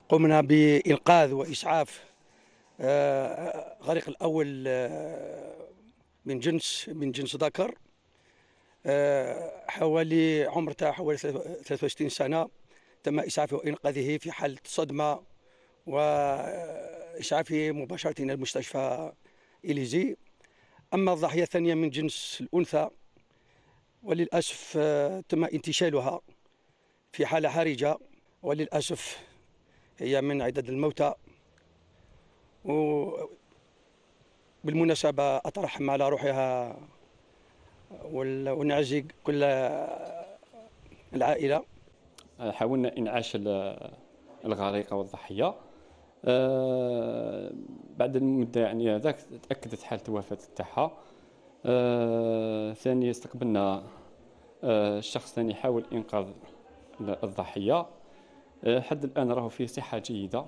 قمنا بإنقاذ وإسعاف غريق الأول من جنس ذكر، حوالي عمر تاع حوالي 63 سنة. تم إسعافه وإنقاذه في حالة صدمة وإسعافه مباشرة إلى المستشفى إليزي. أما الضحية الثانية من جنس الأنثى، وللأسف تم انتشالها في حالة حرجة، وللأسف هي من عدد الموتى. وبالمناسبة أترحم على روحها ونعزي كل العائلة. حاولنا إنعاش الغريقة والضحية. بعد المدة يعني هذاك تأكدت حالة الوفاة تاعها. ثاني استقبلنا الشخص الثاني حاول إنقاذ الضحية. حد الآن راهو في صحة جيدة،